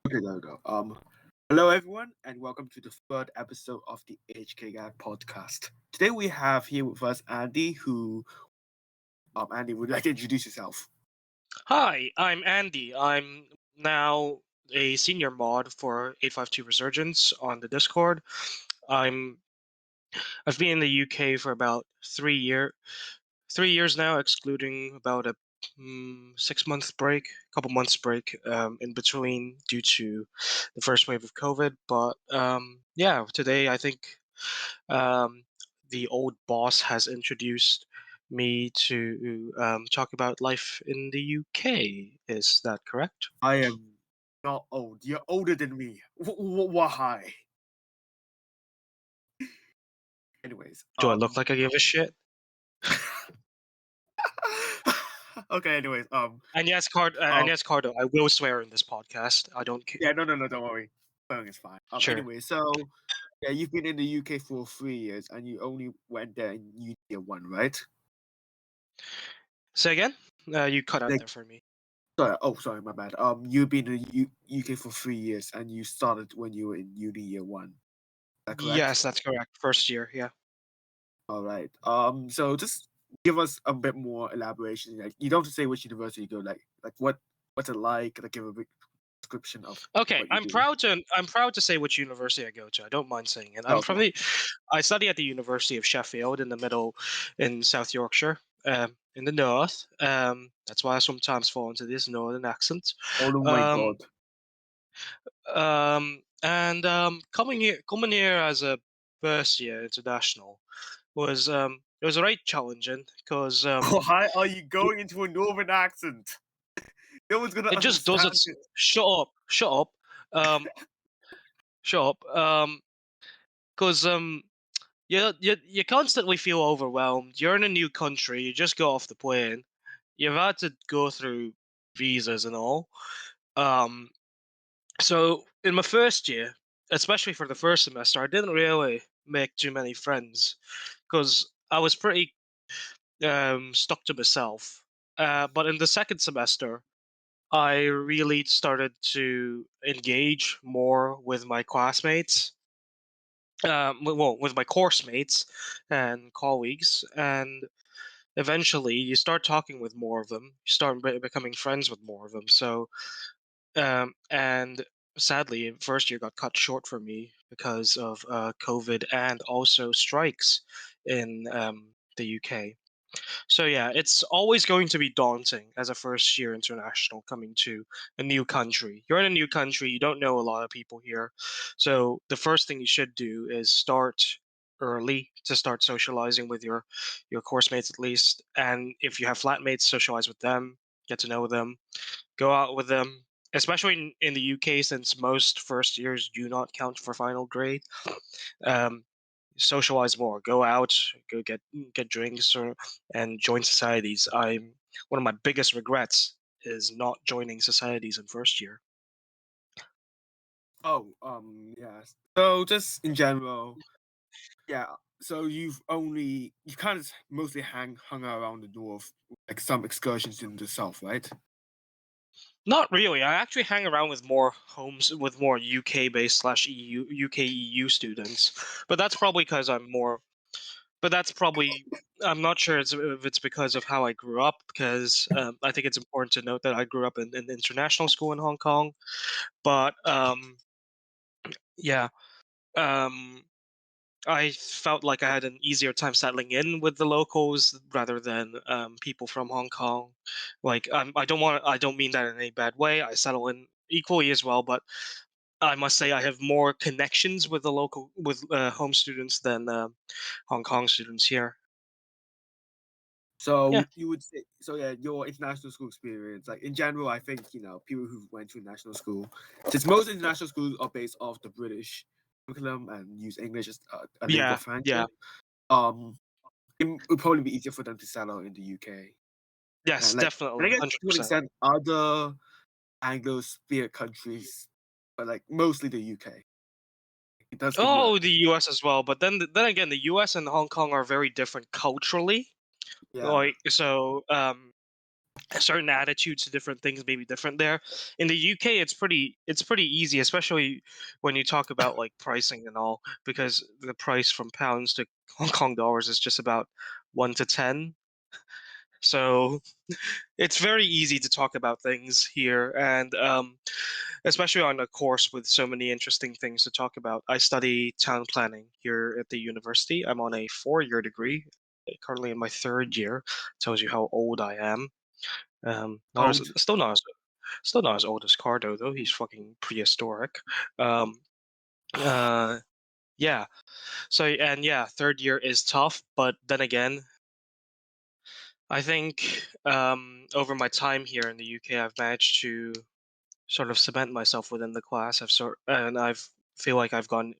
Okay, there we go. Hello everyone, and welcome to the third episode of the HKGAGPodcast. Today we have here with us Andy, Andy, would you like to introduce yourself? Hi, I'm Andy. I'm now a senior mod for 852 Resurgence on the Discord. I'm I've been in the UK for about 3 years now, excluding about a 6 month break, couple months break in between due to the first wave of COVID. But yeah, today I think um, the old boss has introduced me to talk about life in the UK. Is that correct? I am not old. You're older than me. Why? Anyways, Do I look like I give a shit? okay. Anyways, And yes, Cardo, I will swear in this podcast. I don't care. yeah, no, don't worry. Phone is fine. Sure. Anyway, so yeah, you've been in the UK for 3 years, and you only went there in year one, right? Say again? You cut out Like, there for me. sorry, my bad. You've been in the UK for 3 years, and you started when you were in uni year one. Is that correct? Yes, that's correct. First year, yeah. All right. So just give us a bit more elaboration. Like, you don't have to say which university you go. Like what's it like? Like, give a big description of Okay, what you I'm do. proud to I'm proud to say which university I go to. I don't mind saying it. Okay. I study at the University of Sheffield in the middle, in South Yorkshire, in the north. That's why I sometimes fall into this northern accent. Oh my Um, God. and coming here as a first year international was it was right challenging because Why are you going into a northern accent? No one's gonna it just does understand it. it. Um, shut up. Because you constantly feel overwhelmed. You're in a new country. You just got off the plane. You've had to go through visas and all. Um, so in my first year, especially for the first semester, I didn't really make too many friends because I was pretty stuck to myself. But in the second semester, I really started to engage more with my classmates, with my course mates and colleagues, and eventually you start talking with more of them. You start becoming friends with more of them. So, and sadly, first year got cut short for me because of COVID and also strikes in the UK. So yeah, it's always going to be daunting as a first year international coming to a new country. You're in a new country, you don't know a lot of people here. So the first thing you should do is start early to start socializing with your course mates at least. And if you have flatmates, socialize with them, get to know them, go out with them. Especially in the UK, since most first years do not count for final grade. Um, Socialize more, go out, go get drinks, and join societies. I'm One of my biggest regrets is not joining societies in first year. Oh, yes. So just in general, yeah. So you kind of mostly hung around the north, like some excursions in the south, right? Not really. I actually hang around with more homes with more UK based slash EU UK EU students, but that's probably because I'm more. But that's probably I'm not sure if it's because of how I grew up. Because I think it's important to note that I grew up in international school in Hong Kong. But yeah. Um, I felt like I had an easier time settling in with the locals rather than people from Hong Kong. Like I don't mean that in any bad way. I settle in equally as well, but I must say I have more connections with the local with home students than Hong Kong students here. Yeah. So you would say, so yeah, your international school experience, like in general, I think people who went to national school, since most international schools are based off the British curriculum and use English as a lingua Yeah. franca, Yeah. um, it would probably be easier for them to settle in the UK. Yes. And like, and I Definitely. guess to an 100%. extent, other Anglo-speak countries, but like mostly the UK. It does give you a Oh, the U.S. as well, but then again, the U.S. and Hong Kong are very different culturally. yeah. Like so. certain attitudes to different things may be different there. In the UK, it's pretty easy, especially when you talk about like pricing and all, because the price from pounds to Hong Kong dollars is just about 1 to 10. So it's very easy to talk about things here, and especially on a course with so many interesting things to talk about. I study town planning here at the university. I'm on a 4-year degree, currently in my 3rd year. Tells you how old I am. Not as, Old. still not as old as Cardo though. He's fucking prehistoric. Um, uh, yeah. So and yeah, 3rd year is tough, but then again, I think over my time here in the UK, I've managed to sort of cement myself within the class. I've feel like I've gone.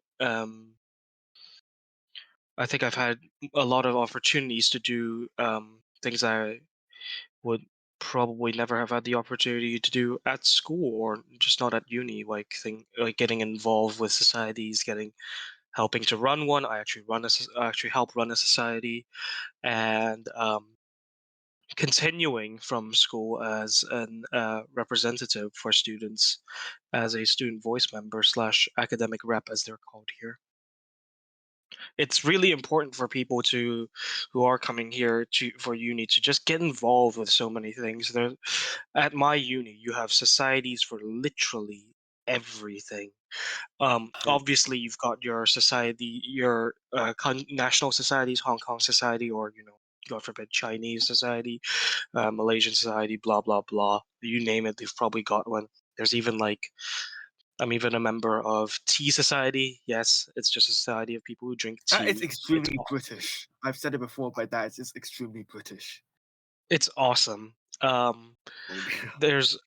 I think I've had a lot of opportunities to do things I would probably never have had the opportunity to do at school or just not at uni. Like getting involved with societies, helping to run one. I actually help run a society, and continuing from school as an representative for students, as a student voice member slash academic rep, as they're called here. It's really important for people who are coming here for uni to just get involved with so many things. At my uni, you have societies for literally everything. Obviously, you've got your society, your national societies, Hong Kong society, or God forbid, Chinese society, Malaysian society, blah blah blah. You name it, they've probably got one. There's even like I'm even a member of Tea Society. Yes, it's just a society of people who drink That is tea. extremely British. I've said it before, but that is just extremely British. It's awesome. Um, Oh, dear. there's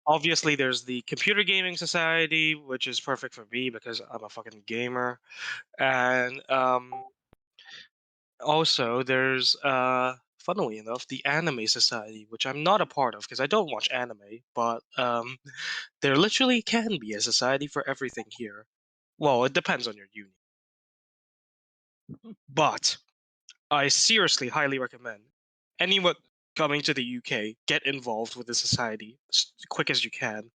the Computer Gaming Society, which is perfect for me because I'm a fucking gamer, and also there's funnily enough, the Anime Society, which I'm not a part of because I don't watch anime, but there literally can be a society for everything here. Well, it depends on your uni, but I seriously highly recommend anyone coming to the UK get involved with the society as quick as you can,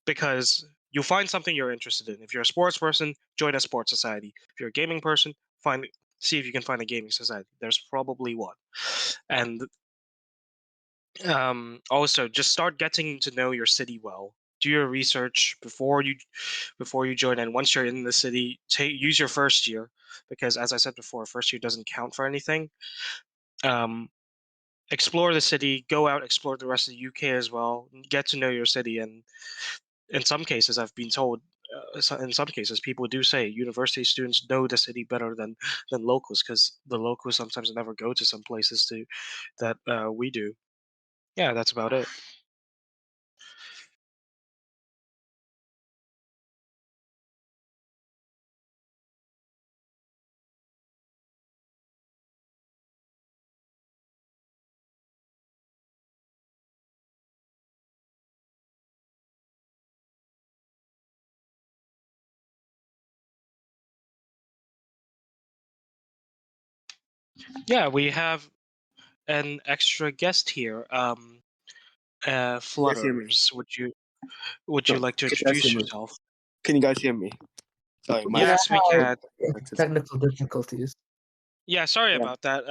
because you'll find something you're interested in. If you're a sports person, join a sports society. If you're a gaming person, see if you can find a gaming society. There's probably one. And also just start getting to know your city well. Do your research before you join, and once you're in the city, use your first year, because as I said before, first year doesn't count for anything. um, Explore the city, go out, explore the rest of the UK as well, get to know your city. And in some cases, I've been told, in some cases, people do say university students know the city better than locals, because the locals sometimes never go to some places that we do. Yeah, that's about it. Yeah, we have an extra guest here. Can you guys hear me? Flutters, would you No. like to Can you guys introduce hear me? yourself? Can you guys hear me? Sorry, my Yes, we can. Technical difficulties. Yeah, sorry Yeah. about that,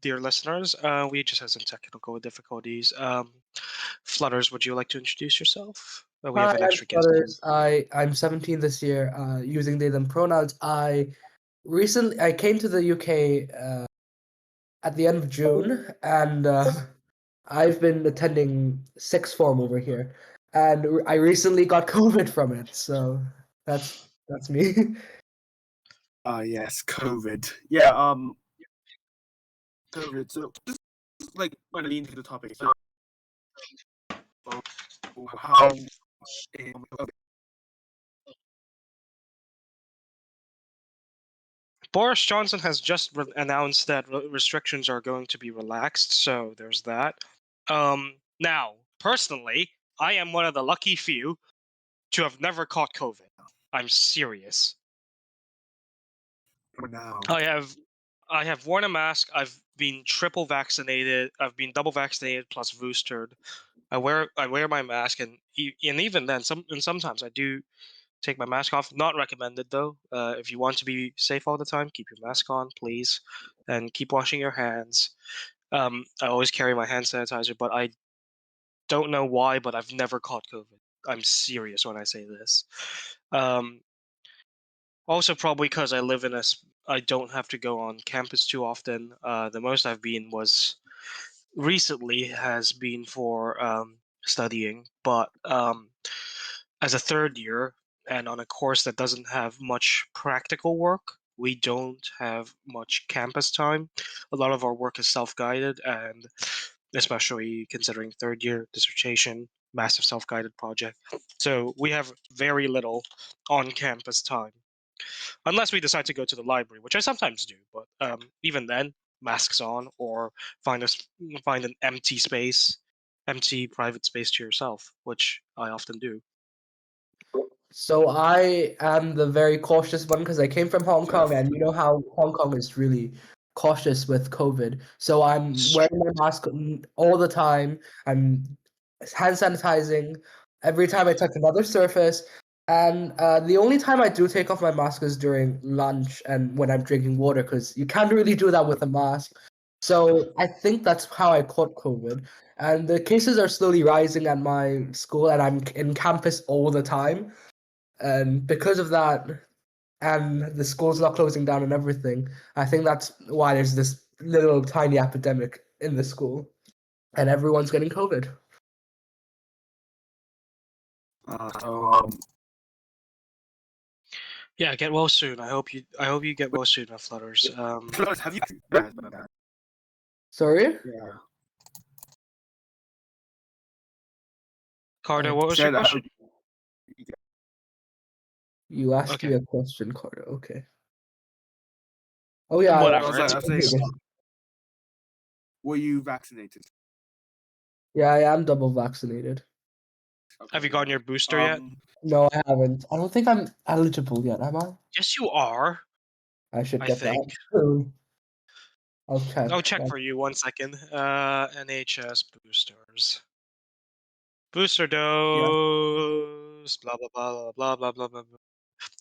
dear listeners. We just had some technical difficulties. Flutters, would you like to introduce yourself? We have Hi, an I'm extra guest here. Flutters. I'm 17 this year, using they them pronouns. I came to the UK at the end of June, and I've been attending sixth form over here, and I recently got COVID from it. So that's me. Yes, COVID. Yeah, COVID. So just like when I lean into the topic, so how Boris Johnson has just announced that restrictions are going to be relaxed, so there's that. Now, personally, I am one of the lucky few to have never caught COVID. I'm serious. for now? I have worn a mask. I've been triple vaccinated. I've been double vaccinated plus boosted. I wear my mask, and even then, sometimes I do take my mask off. Not recommended though. If you want to be safe all the time, keep your mask on, please, and keep washing your hands. I always carry my hand sanitizer, but I don't know why, but I've never caught COVID. I'm serious when I say this. Also, probably because I live I don't have to go on campus too often. The most I've been was recently has been for studying, but as a third year and on a course that doesn't have much practical work, we don't have much campus time. A lot of our work is self-guided, and especially considering third year dissertation, massive self-guided project. So we have very little on-campus time, unless we decide to go to the library, which I sometimes do. But even then, masks on, or find an empty space, empty private space to yourself, which I often do. So I am the very cautious one because I came from Hong Kong, Jeff. and you know how Hong Kong is really cautious with COVID. So I'm wearing my mask all the time. I'm hand sanitizing every time I touch another surface. And the only time I do take off my mask is during lunch and when I'm drinking water, because you can't really do that with a mask. So I think that's how I caught COVID. And the cases are slowly rising at my school, and I'm in campus all the time. And because of that, and the school's not closing down and everything, I think that's why there's this little tiny epidemic in the school, and everyone's getting COVID. So Yeah, get well soon. I hope you get well soon, Flutters. Flutters, have you? Sorry? Yeah. Carter, what was your Said I question? hope You asked Okay. me a question, Carter. Okay. Oh yeah. Whatever. I was saying, were you vaccinated? Yeah, I am double vaccinated. Have you gotten your booster yet? No, I haven't. I don't think I'm eligible yet, am I? Yes, you are. I should I get think. that. I'll check. I'll check for you 1 second. NHS boosters. Booster dose. Blah blah blah blah blah blah blah.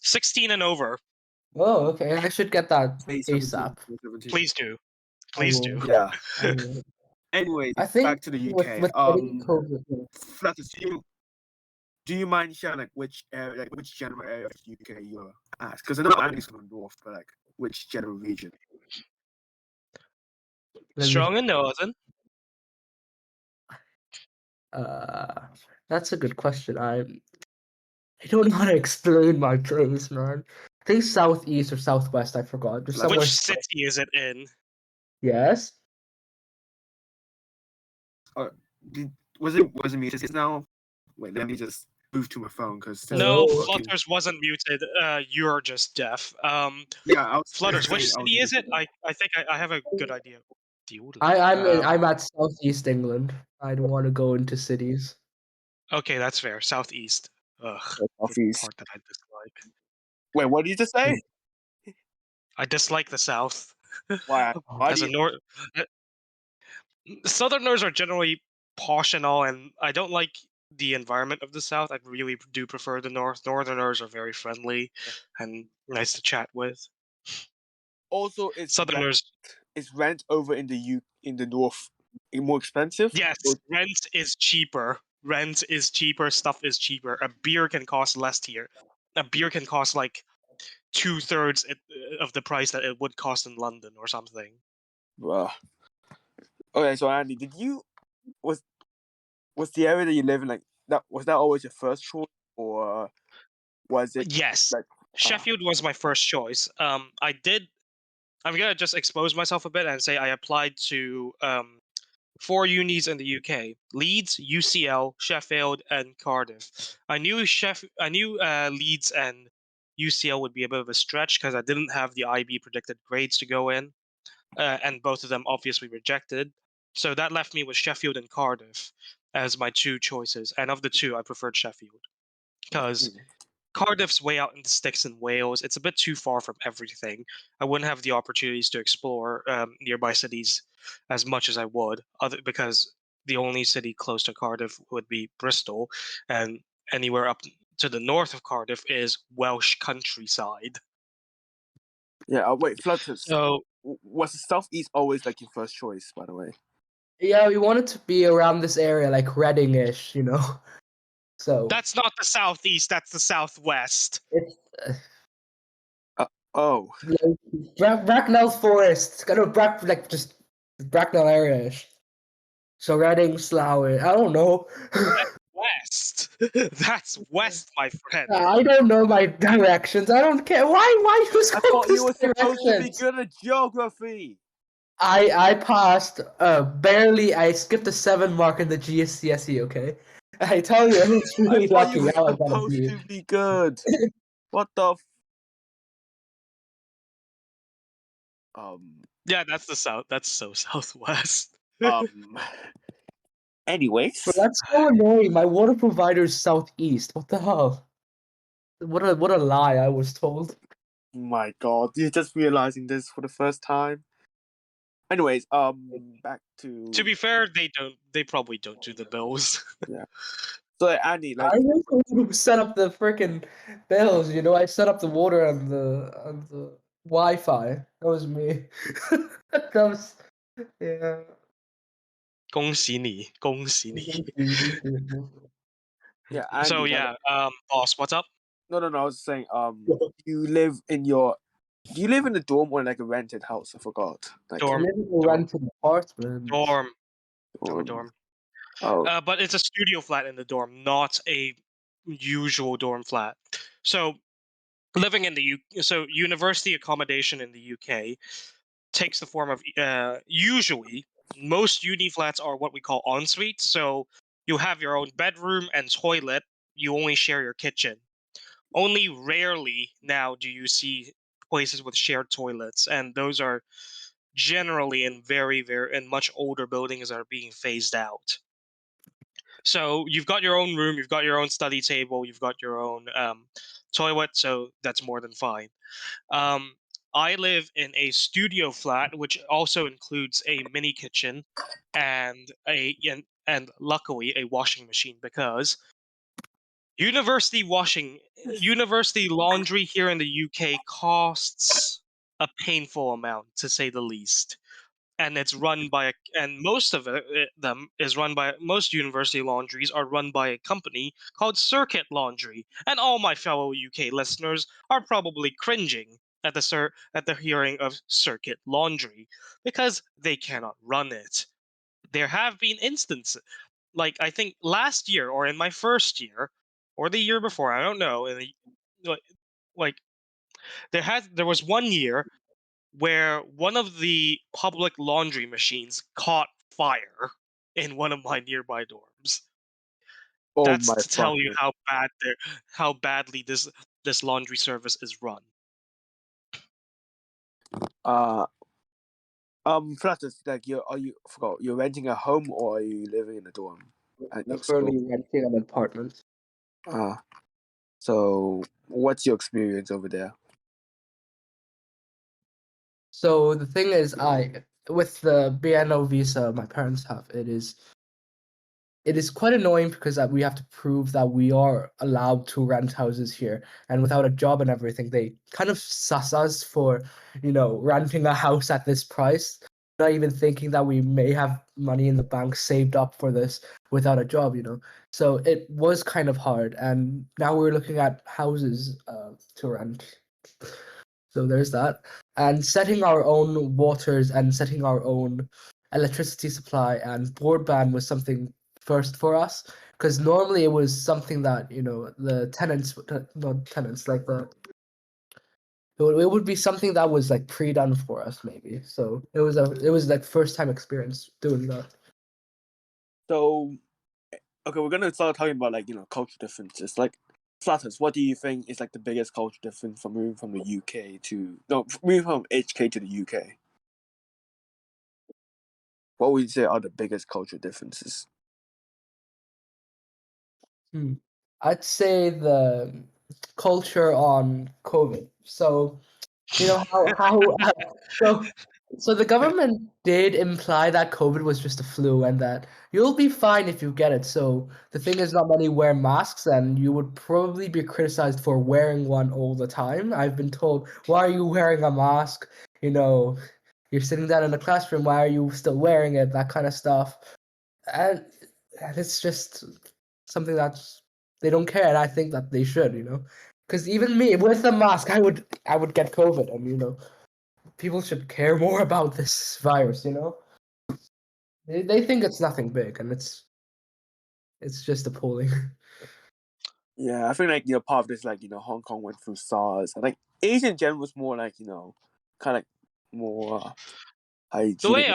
16 and over. Oh, okay. I should get that ASAP. Please do. I Please will. do. Yeah. I will. Anyway, I think back to the UK. with getting COVID. Flutters, do you mind sharing which area, which general area of the UK you're at? Because I know Andy's from the north, but which general region? Strong and northern. That's a good question. I don't know how to explain my place, man. I think southeast or southwest. I forgot. Just somewhere. Which city is it in? Yes. Was it muted now? Wait, let me just move to my phone because No, Flutters wasn't muted. You're just deaf. yeah, Flutters, which city is it? I think I have a good idea. I'm at southeast England. I don't want to go into cities. Okay, that's fair. Southeast. Ugh. Southeast. Part that I dislike. Wait, what did you just say? I dislike the South. Why? As a North, Southerners are generally posh and all, and I don't like the environment of the South. I really do prefer the North. Northerners are very friendly and nice to chat with. Also, is Southerners. Rent over in the North more expensive? Yes, rent is cheaper. Rent is cheaper. Stuff is cheaper. A beer can cost less here. A beer can cost like 2/3 of the price that it would cost in London or something. Okay, so Andy, was the area that you live in was that always your first choice, or was it? Yes, Sheffield was my first choice. I'm gonna just expose myself a bit and say I applied to 4 unis in the UK: Leeds, UCL, Sheffield, and Cardiff. I knew Leeds and UCL would be a bit of a stretch because I didn't have the IB predicted grades to go in, and both of them obviously rejected. So that left me with Sheffield and Cardiff as my two choices. And of the two, I preferred Sheffield because Cardiff's way out in the sticks in Wales. It's a bit too far from everything. I wouldn't have the opportunities to explore nearby cities as much as I would, because the only city close to Cardiff would be Bristol, and anywhere up to the north of Cardiff is Welsh countryside. Yeah. Wait, Flutters. So Was the southeast always like your first choice? By the way. Yeah, we wanted to be around this area, like Reading-ish, you know. So that's not the southeast. That's the southwest. it's Oh. Bracknell Forest, kind of just Bracknell area-ish. So Reading, Slough, I don't know. West. That's west, my friend. I don't know my directions. I don't care. Why you I thought you were supposed to be directions? good at geography. I passed barely. I skipped the 7 mark in the GCSE. Okay, I tell you, I was really I thought lucky. you were How I got a supposed B. to be good. What the? Yeah, that's the south. That's so southwest. Anyways. But that's so annoying. My water provider is southeast. What the hell? What a lie! I was told. My God, you're just realizing this for the first time. Anyways, back to. To be fair, they don't. They probably don't do the bills. Yeah. So Andy, I was the one who set up the freaking bills. You know, I set up the water and the Wi-Fi. That was me. That was yeah. 恭喜你，恭喜你。Yeah, Andy, So yeah, boss, what's up? No. I was saying, you live in your. Do you live in a dorm or like a rented house? I forgot. Like, I Dorm. live in a rented apartment. Dorm. Oh. But it's a studio flat in the dorm, not a usual dorm flat. So living in the so university accommodation in the UK takes the form of usually most uni flats are what we call ensuite. So you have your own bedroom and toilet. You only share your kitchen. Only rarely now do you see places with shared toilets, and those are generally in in much older buildings that are being phased out. So you've got your own room, you've got your own study table, you've got your own toilet, so that's more than fine. I live in a studio flat, which also includes a mini kitchen and and luckily a washing machine, because university laundry here in the UK costs a painful amount, to say the least. And it's run by and most of them is run by most university laundries are run by a company called Circuit Laundry. And all my fellow UK listeners are probably cringing at the hearing of Circuit Laundry, because they cannot run it. There have been instances, like I think last year or in my first year or the year before, I don't know, like there was one year where one of the public laundry machines caught fire in one of my nearby dorms. Oh That's my to tell you fucking. how badly this laundry service is run. Flutters, like you're renting a home or are you living in a dorm? At your I'm school? currently renting an apartment. So what's your experience over there? So the thing is, with the BNO visa my parents have, it is quite annoying because we have to prove that we are allowed to rent houses here, and without a job and everything, they kind of suss us for, renting a house at this price, not even thinking that we may have money in the bank saved up for this without a job, So it was kind of hard, and now we're looking at houses to rent. So there's that. And setting our own waters and setting our own electricity supply and broadband was something first for us, because normally it was something that the tenants, not tenants, like it would be something that was like pre-done for us, maybe. So it was like first time experience doing that. So, okay, we're gonna start talking about culture differences. Like, Flutters, what do you think is like the biggest culture difference from moving from the UK to moving from HK to the UK? What would you say are the biggest culture differences? I'd say culture on COVID. So you know so the government did imply that COVID was just a flu and that you'll be fine if you get it. So the thing is, not many wear masks, and you would probably be criticized for wearing one all the time. I've been told, "Why are you wearing a mask? You know, you're sitting down in the classroom. Why are you still wearing it?" That kind of stuff, and it's just something that's they don't care, and I think that they should. Because even me with a mask, I would get COVID, and people should care more about this virus. They think it's nothing big, and it's just appalling. Yeah, I think like part of this like Hong Kong went through SARS, and like Asia in general was more like kind of like more The hygienic. way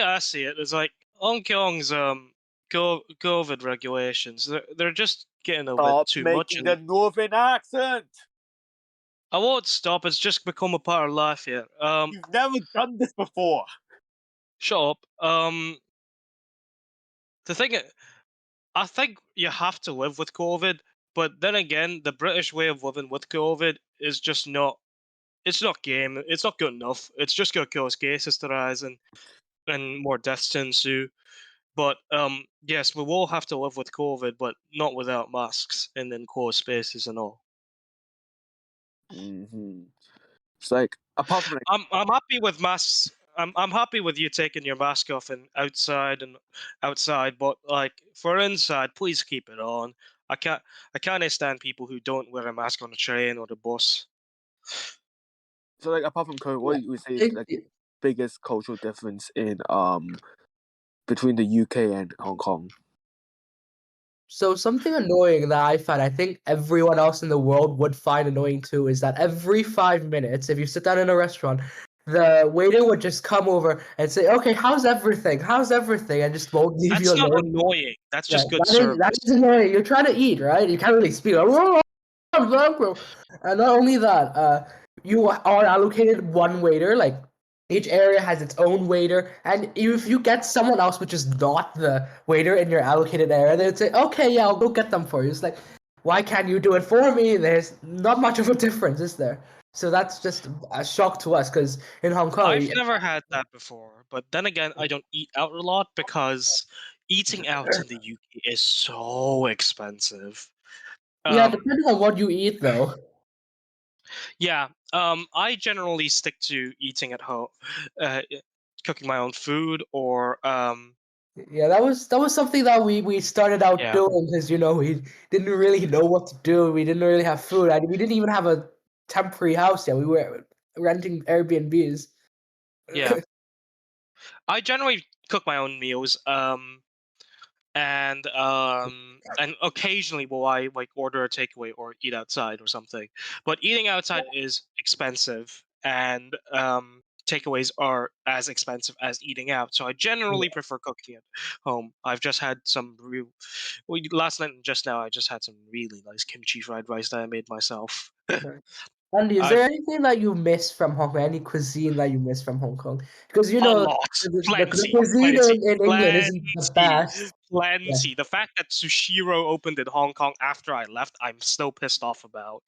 I see it is like Hong Kong's COVID regulations. They're just getting a bit Stop too much, making the and northern accent. I won't stop. It's just become a part of life here. You've never done this before. Shut up. The thing, I think you have to live with COVID, but then again, the British way of living with COVID is just not. It's not game. It's not good enough. It's just going to cause cases to rise and more deaths to ensue. But yes, we will have to live with COVID, but not without masks and enclosed spaces and all. Mm-hmm. It's like apart from like I'm happy with masks. I'm happy with you taking your mask off and outside, but like for inside, please keep it on. I can't stand people who don't wear a mask on a train or the bus. so like apart from COVID, what Yeah, you would say I is think like the biggest cultural difference in between the UK and Hong Kong? so. Something annoying that I find, I think everyone else in the world would find annoying too, is that every 5 minutes, if you sit down in a restaurant, the waiter would just come over and say, "Okay, how's everything? How's everything?" and just won't leave you That's not alone. annoying. That's Yeah, just good that is service. annoying. You're trying to eat, right? You can't really speak. And not only that, you are allocated one waiter. Like each area has its own waiter, and if you get someone else which is not the waiter in your allocated area, they'd say, "Okay, yeah, I'll go get them for you." It's like, why can't you do it for me? There's not much of a difference, is there? So that's just a shock to us because in Hong Kong, I've never had that before, but then again, I don't eat out a lot because eating out in the UK is so expensive. yeah, Um, depending on what you eat, though. yeah, I generally stick to eating at home, uh, cooking my own food, or Yeah, that was something that we started out yeah, doing because we didn't really know what to do. We didn't really have food. We didn't even have a temporary house yet. We were renting Airbnbs. yeah. I generally cook my own meals. And occasionally will I like order a takeaway or eat outside or something. But eating outside is expensive, and takeaways are as expensive as eating out. So I generally prefer cooking at home. I've just had some last night and just now I just had some really nice kimchi fried rice that I made myself. Right. Andy, is there I've anything that you miss from Hong Kong? Any cuisine that you miss from Hong Kong? Because a lot, the plenty, cuisine plenty, in England isn't the plenty, best. Yeah, plenty. The fact that Sushiro opened in Hong Kong after I left, I'm still pissed off about.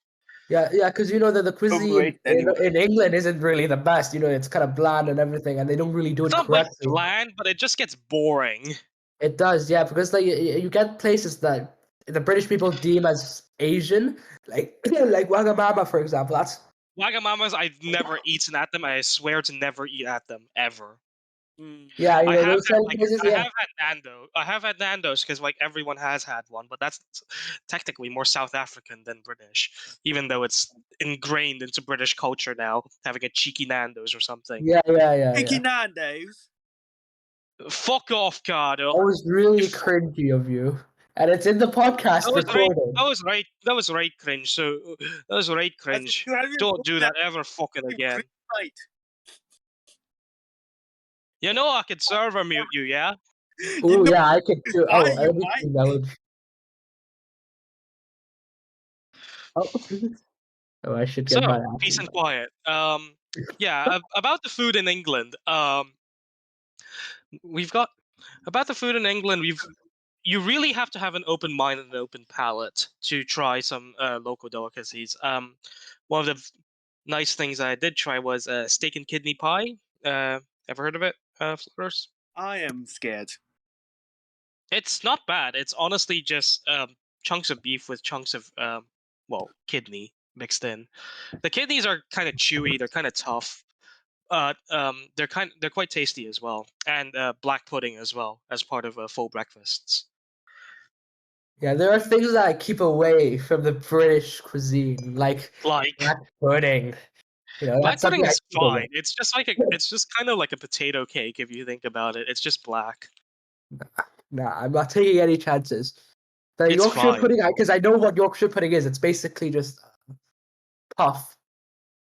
yeah. Because that the cuisine Overrated anyway. in England isn't really the best. It's kind of bland and everything, and they don't really do It's it not like correctly. bland, but it just gets boring. It does, yeah, because like you get places that the British people deem as Asian, like like Wagamama, for example. That's Wagamamas, I've never eaten at them. I swear to never eat at them ever. Mm. yeah, I have those had certain places, I yeah, have had Nando. I have had Nando's because like everyone has had one, but that's technically more South African than British, even though it's ingrained into British culture now, having a cheeky Nando's or something. yeah. Mickey Nando's. Fuck off, Cardo. That was really cringy of you, and it's in the That podcast was right. recorded. That was right. That was right cringe. So that was right As if cringe. you haven't Don't done do that that ever fucking in again. green light. You know I could server mute you, yeah? You Oh know yeah, I could do. why Oh, you everything that would. Oh, oh, I should So get my peace apple and back. quiet. Yeah. About the food in England. We've got about the food in England. you really have to have an open mind and an open palate to try some local delicacies. One of the nice things I did try was steak and kidney pie. Ever heard of it, Flutters? I am scared. It's not bad. It's honestly just chunks of beef with chunks of kidney mixed in. The kidneys are kind of chewy. They're kind of tough. They're quite tasty as well, and black pudding as well as part of full breakfasts. Yeah, there are things that I keep away from the British cuisine, like Like black pudding. black That's something pudding I is keep away. fine. It's just kind of like a potato cake if you think about it. It's just black. Nah, I'm not taking any chances. The It's Yorkshire fine. pudding, because I know what Yorkshire pudding is. It's basically just puff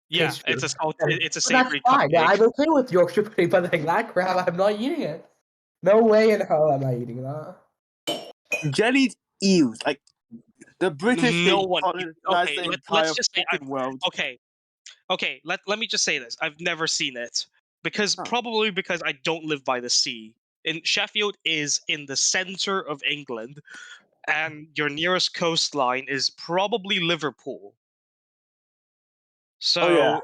Yeah, pastry. it's a But that's savory fine. Yeah, cupcake. I'm okay with Yorkshire pudding, but like that crap, I'm not eating it. No way in hell am I eating that. Jellied eels, like the British, No they one. colonize Okay, the let's entire just say fucking world. okay. Let me just say this. I've never seen it Huh. probably because I don't live by the sea. And Sheffield is in the center of England, and your nearest coastline is probably Liverpool. Oh yeah. So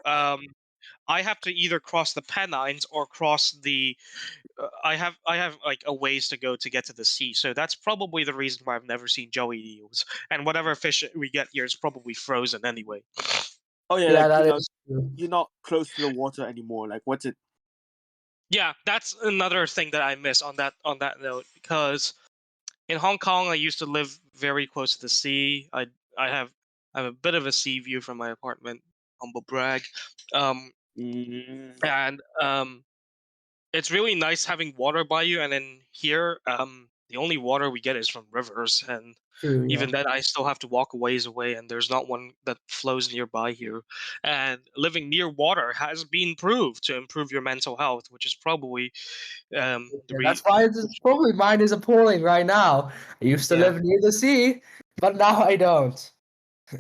I have to either cross the Pennines or cross the. I have like a ways to go to get to the sea, so that's probably the reason why I've never seen joey eels. And whatever fish we get here is probably frozen anyway. Oh yeah, Yeah, like that is true. you're not close to the water anymore. Like what's it? Yeah, that's another thing that I miss on that note because in Hong Kong I used to live very close to the sea. I have I have a bit of a sea view from my apartment. Humble brag. Um, Mm, and it's really nice having water by you, and then here, the only water we get is from rivers, and True, yeah. even then, I still have to walk a ways away, and there's not one that flows nearby here. And living near water has been proved to improve your mental health, which is probably the Yeah, that's why it's probably mine is appalling right now. I used to yeah, live near the sea, but now I don't.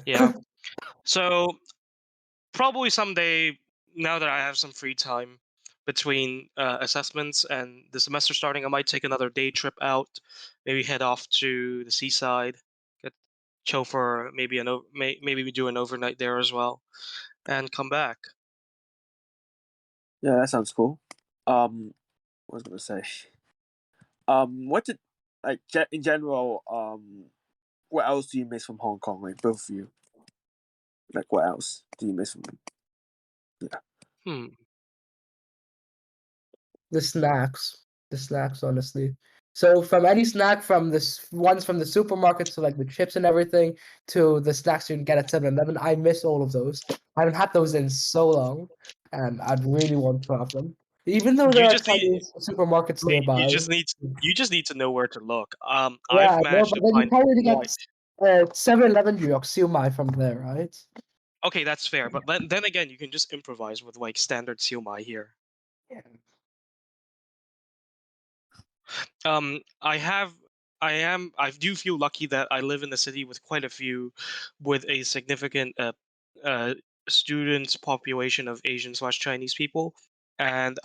yeah. So probably someday, now that I have some free time between assessments and the semester starting, I might take another day trip out, maybe head off to the seaside, get chill for maybe maybe we do an overnight there as well, and come back. yeah, that sounds cool. What was I gonna say? What did like in general? What else do you miss from Hong Kong? Like both of you. Like what else do you miss from? Yeah. Hmm. The snacks. The snacks, honestly. So from any snack from this ones from the supermarket to like the chips and everything to the snacks you can get at 7-Eleven, I miss all of those. I haven't had those in so long, and I'd really want to have them. Even though there You are just need Chinese supermarkets wait. nearby. You just need to know where to look. Yeah, I've I know, managed but to then you find can't really quite. get 7-Eleven New York siu mai from there, right? Okay, that's fair. But then again, you can just improvise with like standard siu mai here. Yeah. I have, I do feel lucky that I live in a city with quite a few, with a significant uh, student population of Asian/Chinese people, and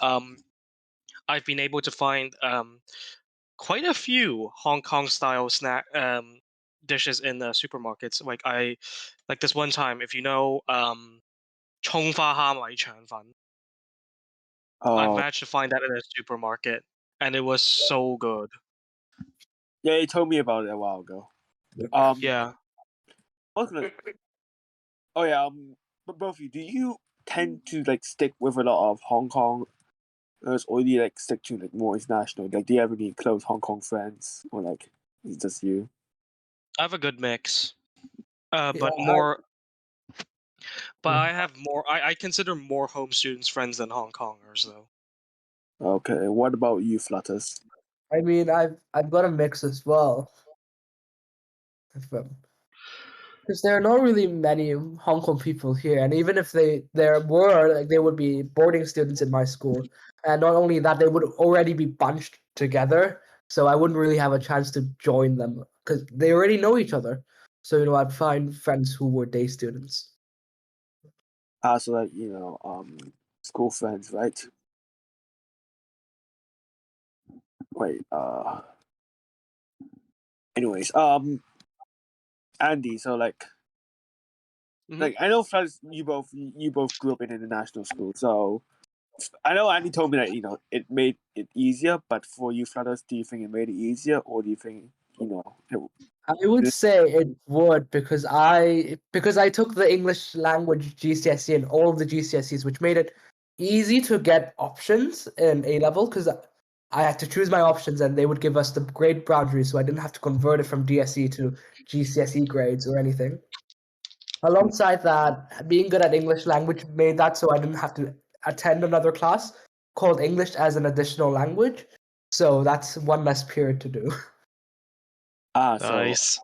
I've been able to find quite a few Hong Kong style snack dishes in the supermarkets. Like this one time, if you know, 葱花蝦米腸粉, I've Oh managed to find that in a supermarket, and it was so good. yeah, you told me about it a while ago. Um, Yeah. I was gonna. Oh yeah. But both of you, do you tend to like stick with a lot of Hong Kong, or do you like stick to like more international? Like, do you have any close Hong Kong friends, or like is it just you? I have a good mix. Yeah, But I have more. I consider more home students friends than Hong Kongers, though. Okay. What about you, Flutters? I mean, I've got a mix as well. Because there are not really many Hong Kong people here, and even if there were, like, they would be boarding students in my school, and not only that, they would already be bunched together, so I wouldn't really have a chance to join them because they already know each other. So I'd find friends who were day students. So like school friends, right? Wait. anyways, Andy. So like Mhm. I know Flutters, you both grew up in international school, so I know Andy told me that it made it easier, but for you Flutters, do you think it made it easier, or do you think I would say it would because I took the English language GCSE and all of the GCSEs, which made it easy to get options in A level because I had to choose my options and they would give us the grade boundary, so I didn't have to convert it from DSE to GCSE grades or anything. Alongside that, being good at English language made that so I didn't have to attend another class called English as an additional language. So that's one less period to do. so Nice.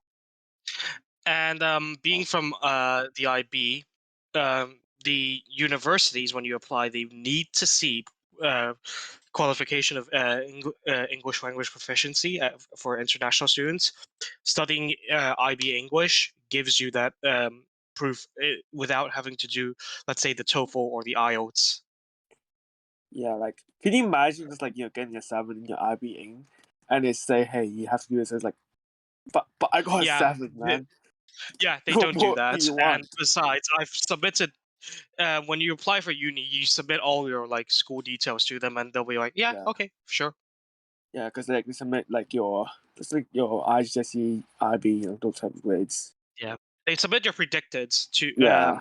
And being from the IB, the universities, when you apply, they need to see qualification of English language proficiency for international students. Studying IB English gives you that proof without having to do, let's say, the TOEFL or the IELTS. yeah, like can you imagine just like getting a 7 in your IB Eng, and they say, hey, you have to do this. It's like, but I got a Yeah, 7, man. yeah, they What don't do more do that. you And want? besides, I've submitted. When you apply for uni, you submit all your like school details to them, and they'll be like, "Yeah, Yeah, okay, sure." yeah, because like they submit like your IGCSE, IB, those type of grades. Yeah, they submit your predicted to Yeah,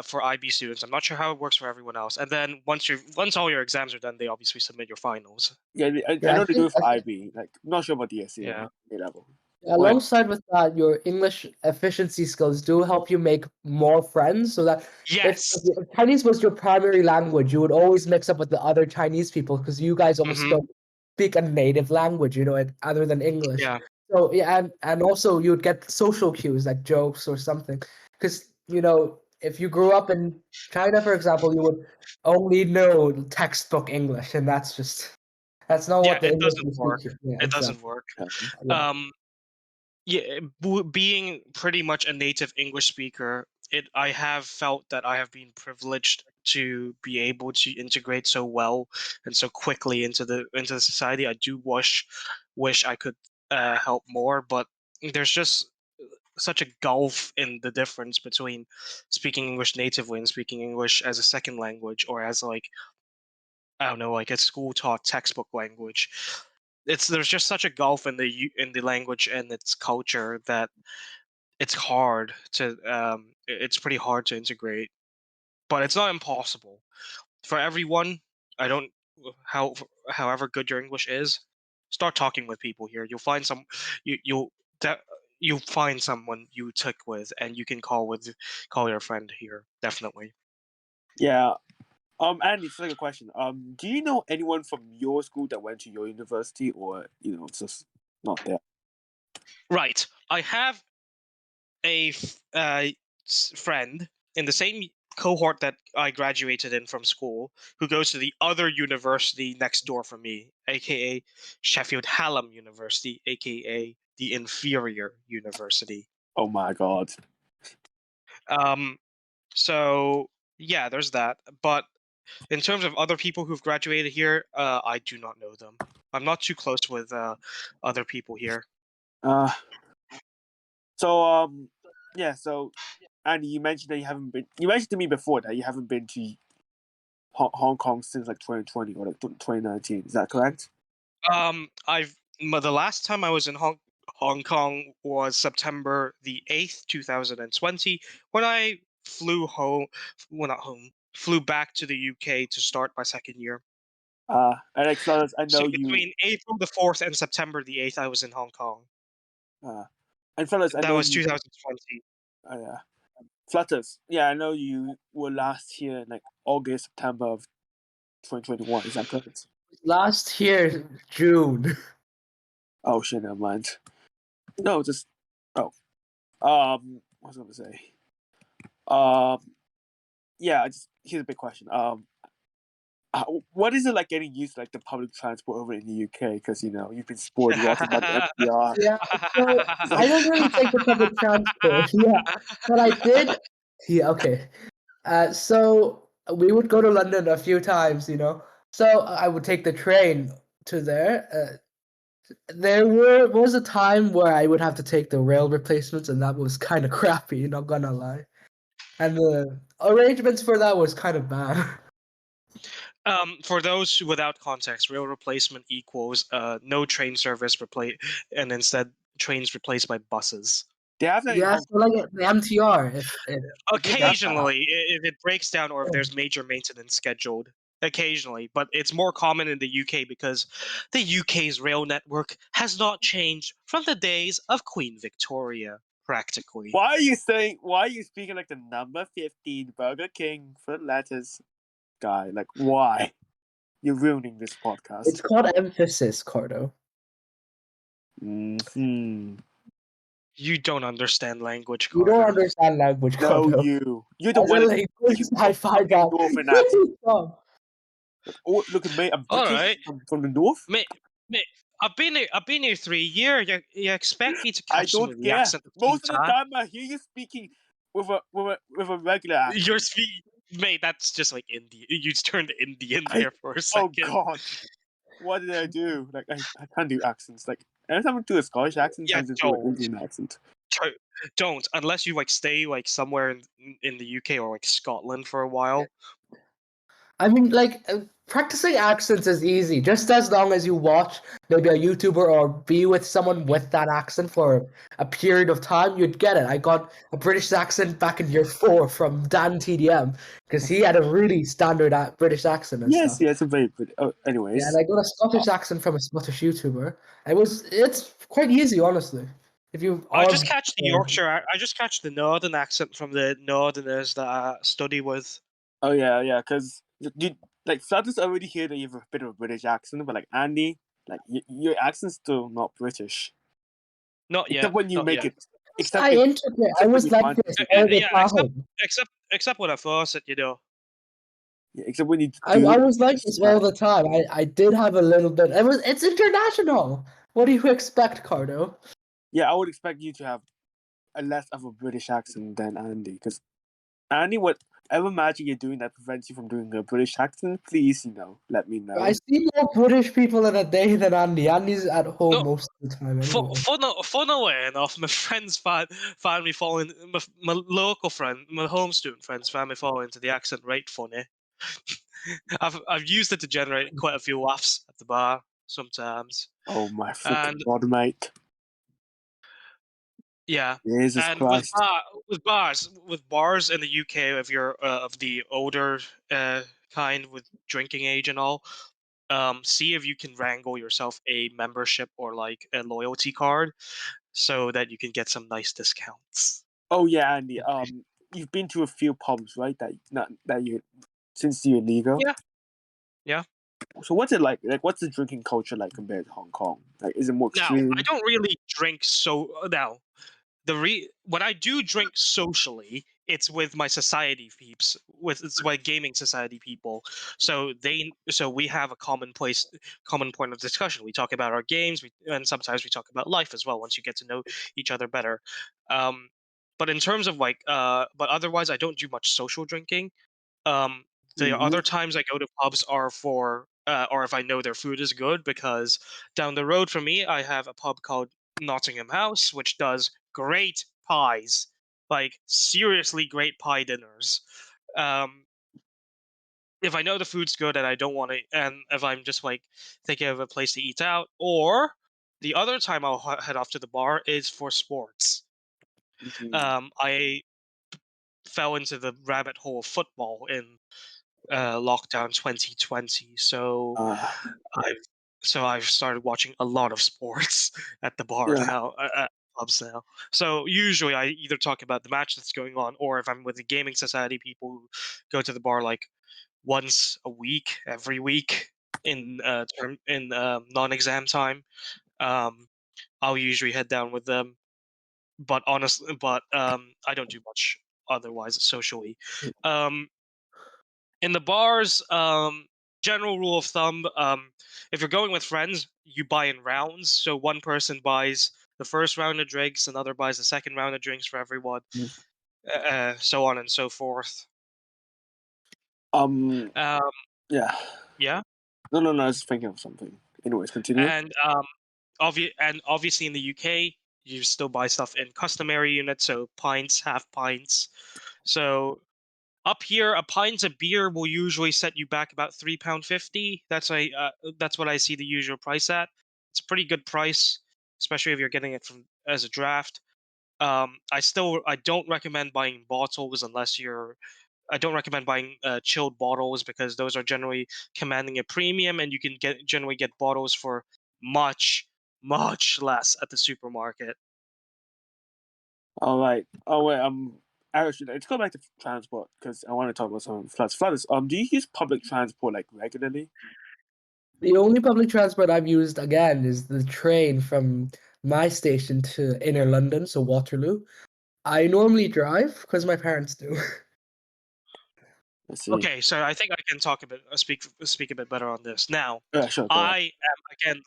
for IB students. I'm not sure how it works for everyone else. And then once all your exams are done, they obviously submit your finals. yeah. I Yeah, know they do it for IB. Like, I'm not sure about DSE Yeah. or A level. Wait, alongside with that, your English efficiency skills do help you make more friends. So that Yes. if Chinese was your primary language, you would always mix up with the other Chinese people because you guys almost Mm-hmm. don't speak a native language, other than English. Yeah. So yeah, and also you would get social cues like jokes or something. Because if you grew up in China, for example, you would only know textbook English, and that's not Yeah. what the It English doesn't you work. speak. Yeah, It doesn't exactly. work. Yeah. Um. Yeah. Being pretty much a native English speaker, I have felt that I have been privileged to be able to integrate so well and so quickly into the society. I do wish I could help more, but there's just such a gulf in the difference between speaking English natively and speaking English as a second language or as like I don't know, like a school taught textbook language. There's just such a gulf in the language and its culture that it's pretty hard to integrate, but it's not impossible for everyone. I don't how However good your English is, start talking with people here. You'll find you you'll de- you'll find someone you tick with, and you can call your friend here. Definitely. yeah. Andy, it's like a question. Do you know anyone from your school that went to your university, or it's just not there? Right. I have a friend in the same cohort that I graduated in from school who goes to the other university next door from me, aka Sheffield Hallam University, aka the inferior university. Oh my god. Um, so yeah, there's that. But in terms of other people who've graduated here, I do not know them. I'm not too close with other people here. Uh, so yeah. So Andy, you mentioned that you haven't been. You mentioned to me before that you haven't been to Hong Kong since like 2020 or like 2019. Is that correct? The last time I was in Hong Kong was September the 8th, 2020, when I flew home. Well, not home. Flew back to the UK to start my second year. And like Flutters, I So know you. between April the 4th and September the 8th, I was in Hong Kong. Uh, and Flutters, I That know was you. 2020. Yeah. Flutters, yeah, I know you were last here in like August, September of 2021. Is that correct? Last year, June. Oh shit, never mind. No, just oh. What was I gonna say? Um, yeah, here's a big question. What is it like getting used to like the public transport over in the UK? Because you've been spoiled rotten by the NPR. Yeah, so It's I like, don't really take the public transport. Yeah, but I did. Yeah, okay. So we would go to London a few times. So I would take the train to there. There was a time where I would have to take the rail replacements, and that was kind of crappy. Not gonna lie, and the arrangements for that was kind of bad. For those without context, rail replacement equals no train service and instead trains replaced by buses. They have that in Yeah, Hong so like the MTR, if I think they have that. Occasionally, if it breaks down or if there's major maintenance scheduled, occasionally, but it's more common in the UK because the UK's rail network has not changed from the days of Queen Victoria, practically. Why are you speaking like the number 15 Burger King for letters guy? Like, why? You're ruining this podcast. it's called emphasis, Cardo. Hmm. You don't understand language, You don't Carter. understand language, No, Cardo. you're the As a one. linguist, I find that. Northern accent. Oh, look at me, I'm All British right, from the north. mate, mate. I've been here 3 years. You expect me to I catch some don't of the care. accent a few Most of the times? time, I hear you speaking with a regular accent. Your speed, mate. That's just like Indian. You turned Indian there for a Oh second. God, what did I do? Like I can't do accents. Like every time I do a Scottish accent, Yeah, I just do an Indian accent. don't unless you like stay like somewhere in the UK or like Scotland for a while. I mean, like, practicing accents is easy, just as long as you watch maybe a YouTuber or be with someone with that accent for a period of time, you'd get it. I got a British accent back in year 4 from Dan TDM because he had a really standard British accent and Yes, stuff. yes, a very good. Yeah, Anyways, and I got a Scottish accent from a Scottish YouTuber. It's quite easy, honestly. If you I are, just catch the Yorkshire. I just catch the Northern accent from the Northerners that I study with. oh yeah, because you like Flutters already hear that you have a bit of a British accent, but like Andy, like your accent's still not British, Not except yet. when you Not make yet. it. Except I if integrate. I except when was you like find this it. all the Yeah, time. except when I force it, you know. Yeah, except when you I do. was like this all the time. I did have a little bit. It's international. What do you expect, Cardo? Yeah, I would expect you to have a less of a British accent than Andy, because Andy, whatever magic you're doing that prevents you from doing a British accent, please, let me know. I see more British people in a day than Andy. Andy's at home No, most of the time anyway. funnily enough, my friends find me falling. My local friend, my home student friends, find me falling into the accent right funny. I've used it to generate quite a few laughs at the bar sometimes, Oh my freaking and god, mate! yeah, Jesus and with Christ! bars in the UK, if you're of the older kind with drinking age and all, see if you can wrangle yourself a membership or like a loyalty card so that you can get some nice discounts. Oh yeah, Andy. You've been to a few pubs, right? That you since you're legal. Yeah, yeah. So what's it like? Like, what's the drinking culture like compared to Hong Kong? Like, is it more Now, I extreme? don't really drink now. When I do drink socially, it's with my society peeps, it's my gaming society people. So we have a common point of discussion. We talk about our games, and sometimes we talk about life as well. Once you get to know each other better, um, but in terms of but otherwise, I don't do much social drinking. Um, the Mm-hmm. other times I go to pubs are for, or if I know their food is good, because down the road from me, I have a pub called Nottingham House, which does great pies, like seriously great pie dinners. Um, if I know the food's good and I don't want to, and if I'm just like thinking of a place to eat out, or the other time I'll head off to the bar is for sports. Mm-hmm. I fell into the rabbit hole of football in lockdown 2020. Uh, I've I've started watching a lot of sports at the bar yeah. now, at pubs now. So usually I either talk about the match that's going on, or if I'm with the gaming society people who go to the bar like once a week, every week in non-exam time, um, I'll usually head down with them. But I don't do much otherwise socially. Um, in the bars, general rule of thumb, if you're going with friends, you buy in rounds. So one person buys the first round of drinks, another buys the second round of drinks for everyone, so on and so forth. Um. Um, Yeah. yeah, No. I was thinking of something. Anyways, continue. and obviously in the UK, you still buy stuff in customary units, so pints, half pints. So up here, a pint of beer will usually set you back about £3.50. That's what I see the usual price at. It's a pretty good price, especially if you're getting it from as a draft. I don't recommend buying bottles unless you're. I don't recommend buying chilled bottles because those are generally commanding a premium, and you can generally get bottles for much less at the supermarket. All right. Oh wait. Actually, let's go back to transport because I want to talk about some floods. Flutters. Do you use public transport like regularly? The only public transport I've used again is the train from my station to inner London, so Waterloo. I normally drive because my parents do. Let's see. Okay, so I think I can speak a bit better on this now. Yeah, sure. Go ahead. I am again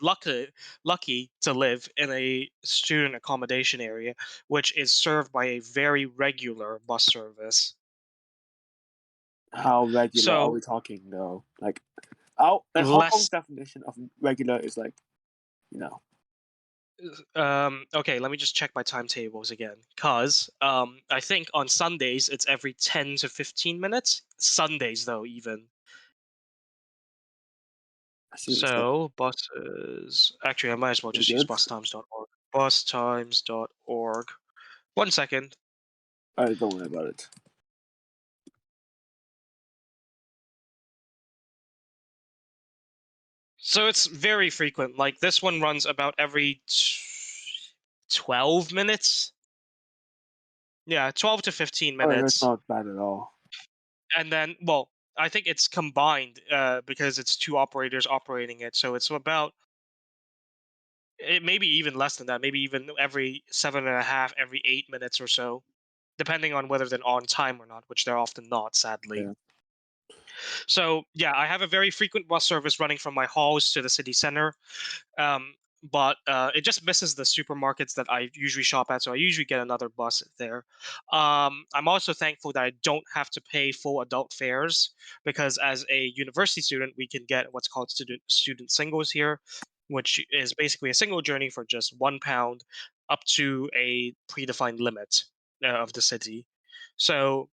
lucky to live in a student accommodation area, which is served by a very regular bus service. How regular are So we talking though? Like, Hong Kong's less. definition of regular is like, you know. Okay, let me just check my timetables again, cause I think on Sundays it's every 10 to 15 minutes. Sundays though, even. I see this. So buses. Actually, I might as well just use Good. bustimes.org. Bustimes.org. 1 second. All right, don't worry about it. So it's very frequent. Like this one runs about every 12 minutes. Yeah, 12 to 15 All right, that's minutes. not bad at all. And then, well, I think it's combined because it's two operators operating it. So it's about, it maybe even less than that. Maybe even every 7.5, every 8 minutes or so, depending on whether they're on time or not, which they're often not, sadly. Yeah. So yeah, I have a very frequent bus service running from my halls to the city center. But it just misses the supermarkets that I usually shop at, so I usually get another bus there. I'm also thankful that I don't have to pay full adult fares because as a university student, we can get what's called student singles here, which is basically a single journey for just £1 up to a predefined limit of the city. So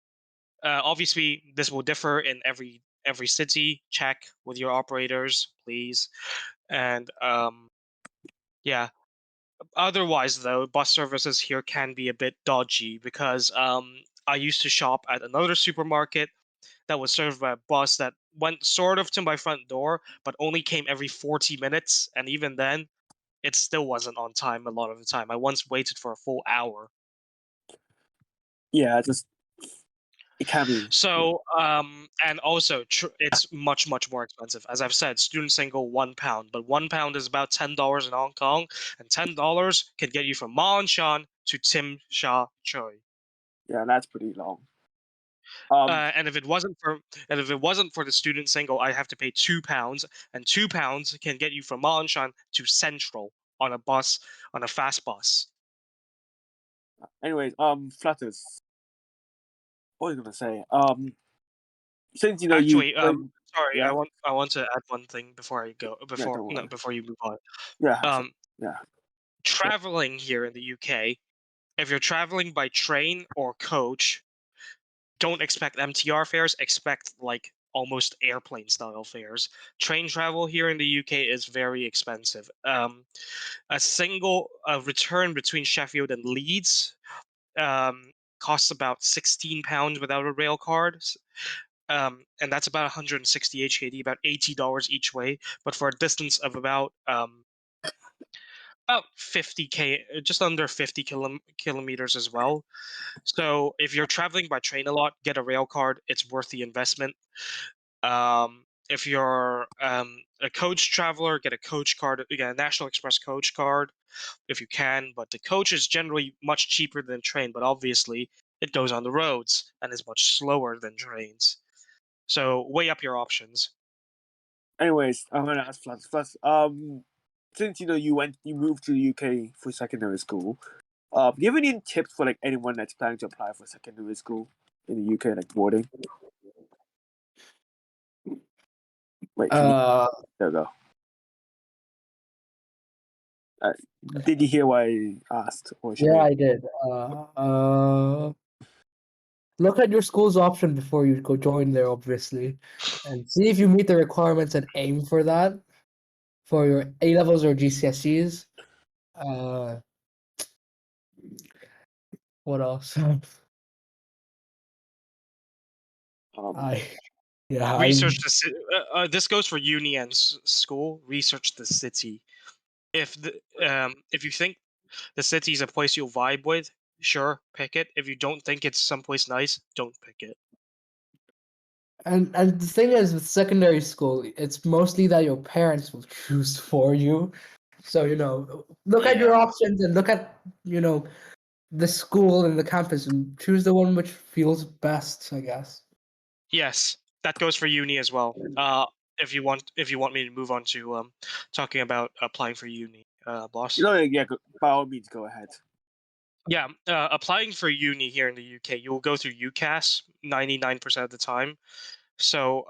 obviously, this will differ in every city. Check with your operators, please, and yeah. Otherwise, though, bus services here can be a bit dodgy because I used to shop at another supermarket that was served by a bus that went sort of to my front door, but only came every 40 minutes. And even then, it still wasn't on time a lot of the time. I once waited for a full hour. Yeah, it can be. So, and also, it's much more expensive. As I've said, student single £1, but £1 is about $10 in Hong Kong, and $10 can get you from Ma On Shan to Tim Sha Choi. Yeah, that's pretty long. And if it wasn't for the student single, I have to pay £2, and £2 can get you from Ma On Shan to Central on a fast bus. Anyways, Flutters. What was I gonna say? Since you Actually, sorry, yeah, I want to add one thing before I go yeah, don't worry. before you move on. Yeah, sure. Um, Yeah, traveling here in the UK, if you're traveling by train or coach, don't expect MTR fares, expect like almost airplane style fares. Train travel here in the UK is very expensive. A single return between Sheffield and Leeds um, costs about £16 without a rail card. And that's about 160 HKD, about $80 each way. But for a distance of about 50k, just under 50 kilometers as well. So if you're traveling by train a lot, get a rail card. It's worth the investment. If you're a coach traveler, get a coach card. Get a National Express coach card if you can. But the coach is generally much cheaper than train. But obviously, it goes on the roads and is much slower than trains. So weigh up your options. anyways, I'm gonna ask Flutters. Flutters, since you moved to the UK for secondary school, do you have any tips for like anyone that's planning to apply for secondary school in the UK, like boarding? Wait, there we go. Did you hear what I asked? Or should Yeah, I? I did. Look at your school's option before you go join there, obviously, and see if you meet the requirements and aim for that for your A levels or GCSEs. What else? Um, I yeah, Research the this goes for uni and school. Research the city. If you think the city is a place you'll vibe with, sure, pick it. If you don't think it's someplace nice, don't pick it. and the thing is with secondary school, it's mostly that your parents will choose for you. So look at your Yeah. options and look at the school and the campus and choose the one which feels best, I guess. Yes, that goes for uni as well. If you want me to move on to talking about applying for uni, boss. yeah. By all means, go ahead. Yeah, applying for uni here in the UK, you'll go through UCAS 99% of the time. So,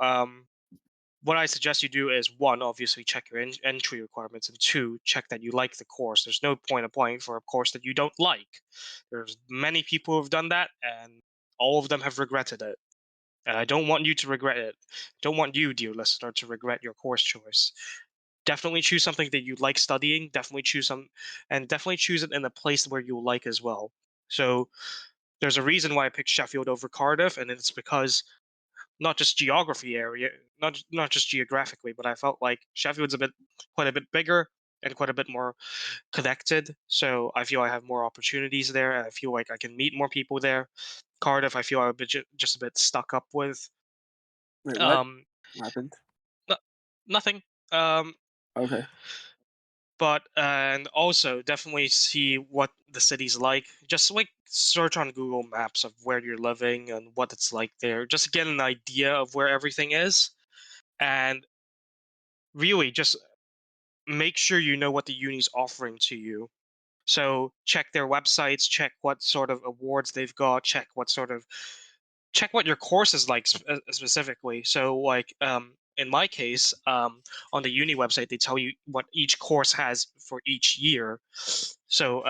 what I suggest you do is one, obviously check your entry requirements, and two, check that you like the course. There's no point applying for a course that you don't like. There's many people who've done that, and all of them have regretted it. And I don't want you to regret it. Don't want you, dear listener, to regret your course choice. Definitely choose something that you like studying. Definitely choose it in a place where you like as well. So there's a reason why I picked Sheffield over Cardiff, and it's because not just geography area, not just geographically, but I felt like Sheffield's quite a bit bigger and quite a bit more connected. So I feel I have more opportunities there, and I feel like I can meet more people there. Cardiff, I feel I would be just a bit stuck up with. Wait, what Um, happened? no, nothing. Um, Okay. but and also definitely see what the city's like. Just like search on Google Maps of where you're living and what it's like there, just to get an idea of where everything is, and really just make sure you know what the uni's offering to you. So check their websites, check what sort of awards they've got, check what your course is like specifically. So like in my case, on the uni website they tell you what each course has for each year. So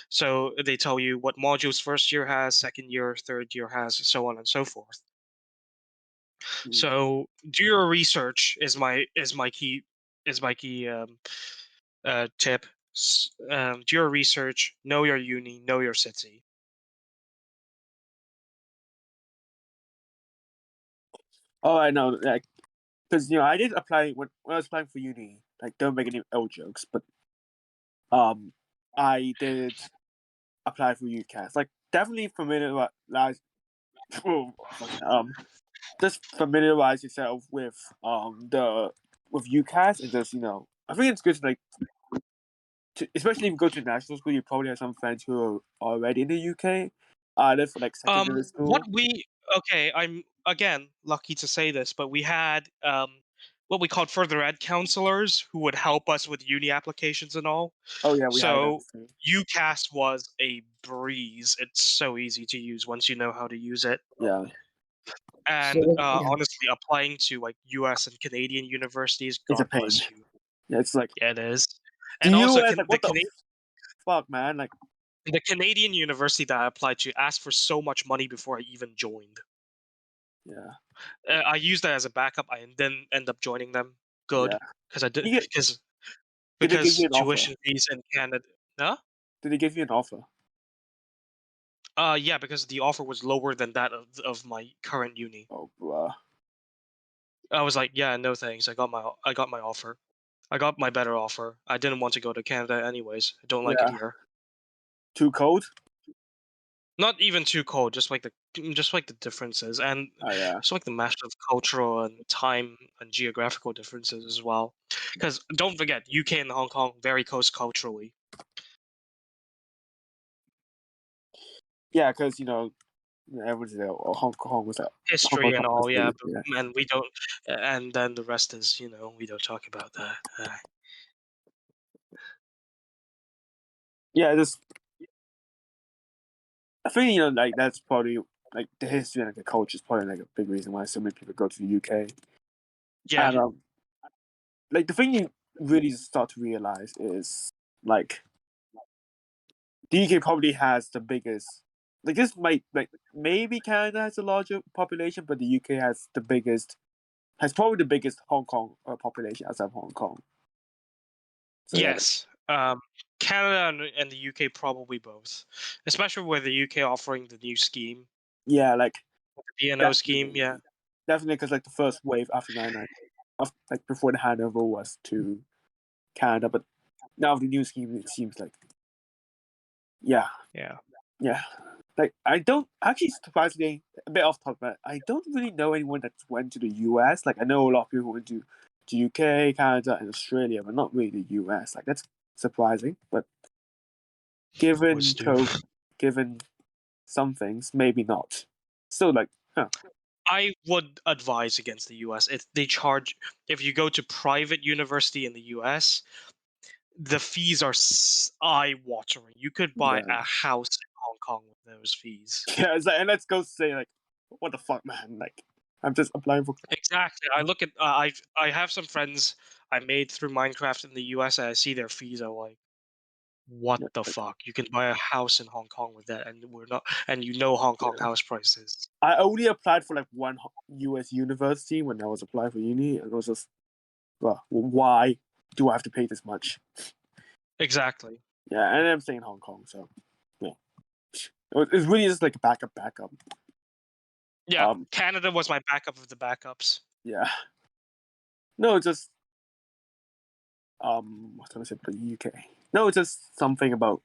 so they tell you what modules first year has, second year, third year has, so on and so forth. Hmm. So do your research is my key tip. Do your research, know your uni, know your city. Oh, I know. Like, because I did apply when I was applying for uni. Like, don't make any old jokes, but I did apply for UCAS. Like, definitely familiarize. Oh, fucking, just familiarize yourself with the with UCAS and just I think it's good to especially if you go to national school, you probably have some friends who are already in the UK, either for like secondary What school. we okay, I'm again lucky to say this, but we had what we called further ed counselors who would help us with uni applications and all. Oh yeah, we had that So too. UCAS was a breeze. It's so easy to use once you know how to use it. Yeah, And So yeah, honestly, applying to like US and Canadian universities, it's a God pain. bless you. Yeah, it's like Yeah, it is. the And also, US, like what the fuck, man? Like, The Canadian university that I applied to asked for so much money before I even joined. yeah, I used that as a backup. I didn't end up joining them. yeah. Good, because I did You get, did they give you because an offer? tuition fees in Canada. Huh? Did they give you an offer? Yeah, because the offer was lower than that of my current uni. Oh, bruh. I was like, yeah, no thanks. I got my offer. I got my better offer. I didn't want to go to Canada anyways. I don't like it Yeah, here. too cold. Not even too cold, just like the differences, and Oh yeah, just like the massive cultural and time and geographical differences as well. Because don't forget, UK and Hong Kong very close culturally. yeah, because everyone's there. Oh, Hong Kong was that Hong Kong History and was all, yeah, big. Yeah, and we don't, and then the rest is, we don't talk about that. yeah. Just I think like that's probably like the history and like the culture is probably like a big reason why so many people go to the UK. Yeah, And like the thing really start to realize is like the UK probably has the biggest. Like this might maybe Canada has a larger population, but the UK has probably the biggest Hong Kong population outside of Hong Kong. So Yes. Canada and the UK probably both, especially with the UK offering the new scheme, yeah, like the DNO scheme. Yeah. definitely because like the first wave after 9/9, like before the handover was to Canada, but now the new scheme it seems like yeah. Like I don't actually surprisingly a bit off topic, but I don't really know anyone that went to the US. Like I know a lot of people who went to UK, Canada, and Australia, but not really the US. Like that's surprising, but given given some things, maybe not. Still, like, I would advise against the US. If you go to private university in the US, the fees are eye-watering. You could buy a house in Hong Kong with those fees. yeah, it's like, and let's go say like, what the fuck, man? Like, I'm just applying for. Exactly. I look at I have some friends I made through Minecraft in the US, and I see their fees are like, what the fuck? You can buy a house in Hong Kong with that, and you know Hong Kong house prices. I only applied for like one US university when I was applying for uni, and it was just, well, why do I have to pay this much? Exactly. Yeah, and I'm staying in Hong Kong, so yeah, it's really just like a backup. Yeah, Canada was my backup of the backups. Yeah. No, it's just what's gonna say about the UK? No, it's just something about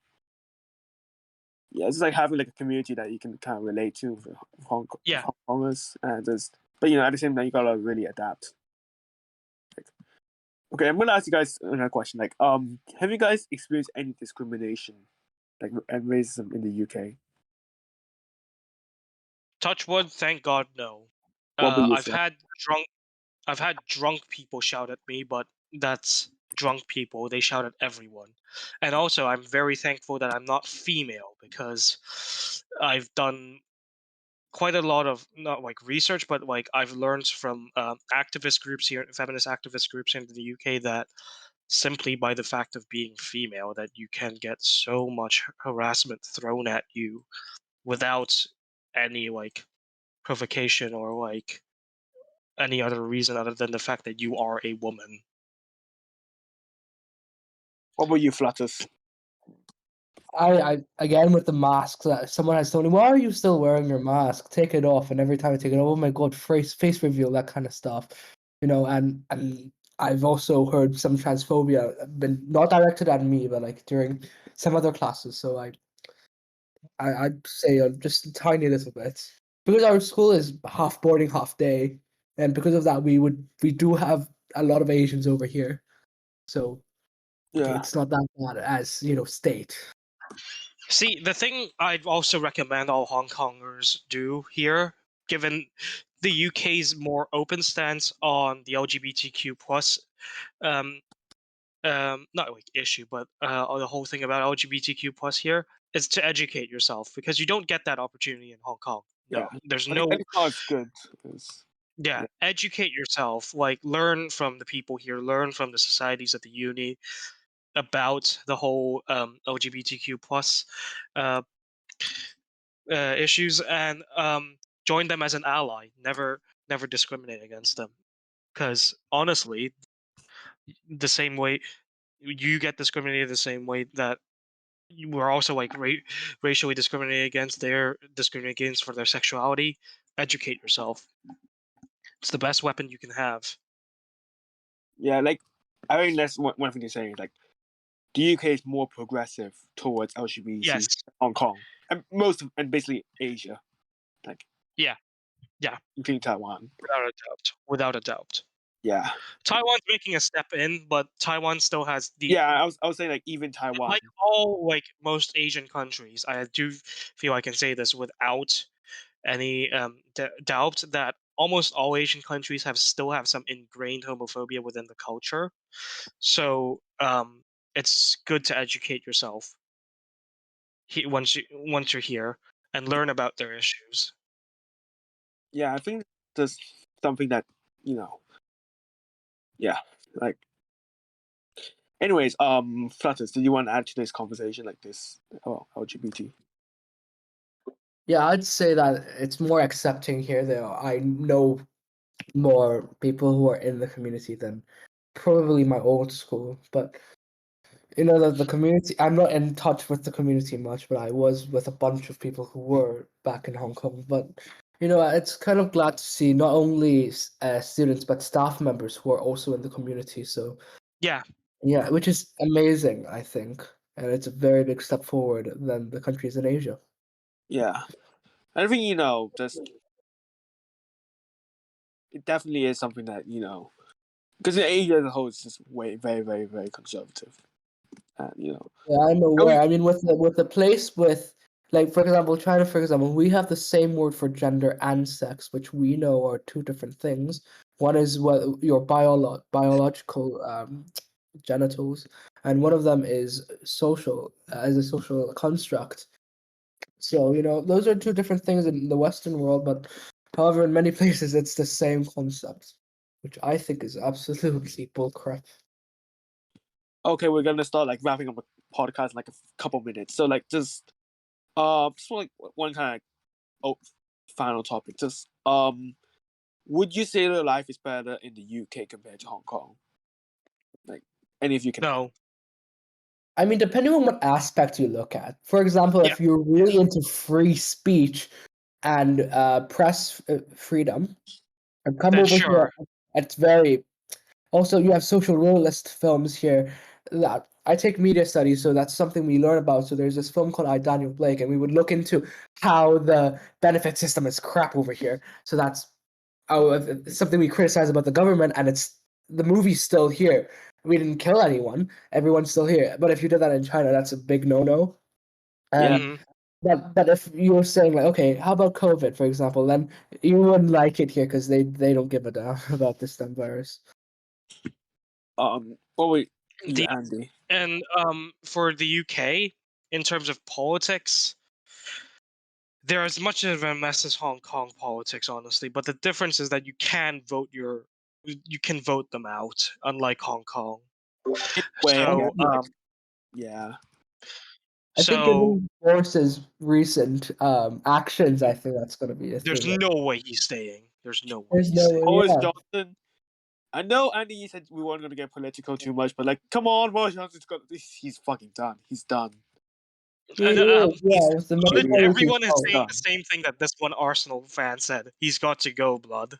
it's like having like a community that you can kind of relate to for Hong Kongers, and just but at the same time you gotta really adapt. Like, okay, I'm gonna ask you guys another question. Like, have you guys experienced any discrimination, like and racism in the UK? Touch wood, thank God, no. What about you, I've had drunk people shout at me, but that's drunk people. They shout at everyone. And also, I'm very thankful that I'm not female, because I've done quite a lot of not like research, but like I've learned from activist groups here, feminist activist groups in the UK, that simply by the fact of being female, that you can get so much harassment thrown at you without any like provocation or like any other reason other than the fact that you are a woman. What about you, Flutters? I again with the masks. Someone has told me, "Why are you still wearing your mask? Take it off." And every time I take it off, oh my god, face reveal, that kind of stuff, And I've also heard some transphobia, been not directed at me, but like during some other classes. So I'd say just a tiny little bit, because our school is half boarding, half day, and because of that, we do have a lot of Asians over here. So it's not that bad as state. See, the thing I'd also recommend all Hong Kongers do here, given the UK's more open stance on the LGBTQ plus, not like issue, but the whole thing about LGBTQ plus here is to educate yourself, because you don't get that opportunity in Hong Kong. No, there's no. I think it's good. Yeah, educate yourself. Like, learn from the people here. Learn from the societies at the uni about the whole LGBTQ plus issues, and join them as an ally. Never discriminate against them, because honestly, the same way you get discriminated, the same way that you were also like racially discriminated against, they're discriminated against for their sexuality. Educate yourself. It's the best weapon you can have. Yeah, like I think that's one thing to say. Like the UK is more progressive towards LGBT. Yes. Hong Kong and basically Asia, like yeah, including Taiwan. Without a doubt. Yeah, Taiwan's making a step in, but Taiwan still has the. Yeah, I was saying like even Taiwan. Like most Asian countries, I do feel I can say this without any doubt, that almost all Asian countries still have some ingrained homophobia within the culture. So it's good to educate yourself once you're here, and learn about their issues. Yeah, I think there's something that yeah, like Anyways, Flutters, do you want to add to this conversation like this? Oh, LGBT. Yeah, I'd say that it's more accepting here. Though I know more people who are in the community than probably my old school, but the community. I'm not in touch with the community much, but I was with a bunch of people who were back in Hong Kong. But it's kind of glad to see not only students but staff members who are also in the community. So Yeah. yeah, which is amazing, I think, and it's a very big step forward than the countries in Asia. Yeah, I think just it definitely is something that because Asia as a whole is just way very very very conservative, and Yeah, I'm aware. I mean, with the place with, like, for example, China, for example, we have the same word for gender and sex, which we know are two different things. One is what your biological genitals, and one of them is social, as a social construct. So, those are two different things in the Western world, but however, in many places, it's the same concept, which I think is absolutely bullcrap. okay, we're gonna start like wrapping up a podcast in like a couple minutes. So like just like one kind of final topic. Just would you say your life is better in the UK compared to Hong Kong? Like any of you can. No. I mean, depending on what aspect you look at. For example, Yeah. if you're really into free speech and press freedom, and come Then over here, sure. it's very. Also, you have social realist films here. That I take media studies, so that's something we learn about. So there's this film called I, Daniel Blake, and we would look into how the benefit system is crap over here. So that's something we criticize about the government, and it's the movie's still here. We didn't kill anyone. Everyone's still here. But if you did that in China, that's a big no-no. Yeah. And but if you were saying like, okay, how about COVID, for example, then you wouldn't like it here because they don't give a damn about this damn virus. What were you, Andy? And for the UK, in terms of politics, they're as much of a mess as Hong Kong politics, honestly. But the difference is that you can vote them out, unlike Hong Kong. So yeah. I think given Boris's recent actions, I think that's going to be a thing. There's no way he's staying. There's no way There's he's no staying. way. Boris Yeah. Johnson. I know Andy, you said we weren't going to get political too much, but like, come on, Boris Johnson's got. He's fucking done. He's done. And, it's the everyone is saying the same thing that this one Arsenal fan said. He's got to go, blood.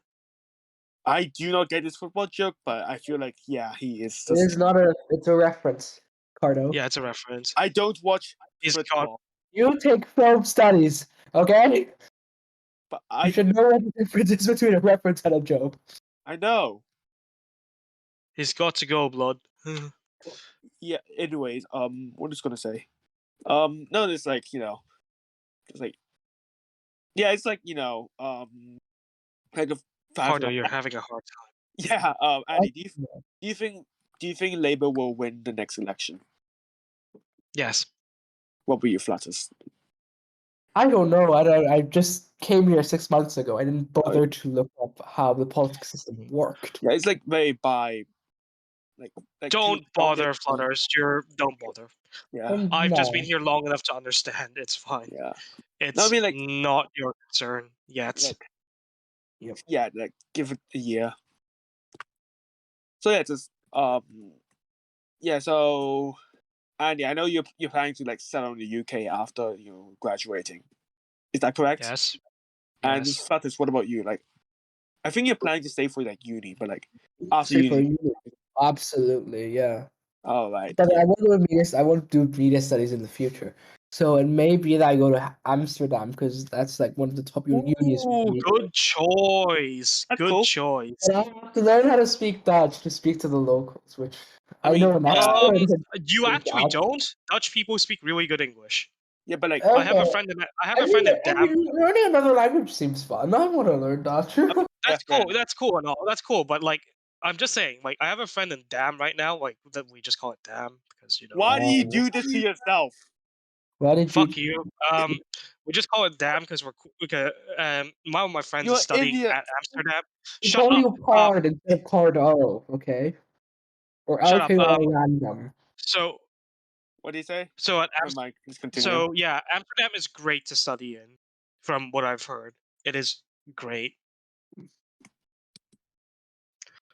I do not get this football joke, but I feel like, yeah, he is. It is not a. It's a reference, Cardo. Yeah, it's a reference. I don't watch He's football. You take film studies, okay? But You should know what the difference is between a reference and a joke. I know. He's got to go, blood. Yeah. Anyways, what is gonna say? No, it's like it's like, yeah, it's like like a. Cardo, you're having a hard time. Yeah. Andy, do you think Labour will win the next election? Yes. What were your Flutters? I don't know. I just came here 6 months ago. I didn't bother to look up how the politics system worked. Yeah, it's like very like don't bother, Flutters. Don't bother. Yeah. I've just been here long enough to understand. It's fine. Yeah. It's no, I mean, like, not your concern yet. Like, yeah, like give it a year. So yeah, just yeah. So Andy, I know you're planning to like settle in the UK after graduating. Is that correct? Yes. And yes. Flutters, what about you? Like, I think you're planning to stay for like uni, but like after uni. Absolutely, yeah. All right. But yeah. I want to do media studies in the future. So it may be that I go to Amsterdam because that's like one of the top unis. Good choice. That's good cool. choice. But I have to learn how to speak Dutch to speak to the locals, which I know. You actually don't. Dutch people speak really good English. Yeah, but like I have a friend in Dam. Learning another language seems fun. I want to learn Dutch. That's cool. That's cool and all. That's cool. But like, I'm just saying, like, I have a friend in Dam right now. Like, that we just call it Dam because Why do you do this to yourself? Why did Fuck you? We just call it Dam because one of my friends is studying at Amsterdam. Shut up. Card instead of Cardo, okay? or Shut up. random? So What do you say? so at Never mind. Just continue. so yeah, Amsterdam is great to study in, from what I've heard. It is great.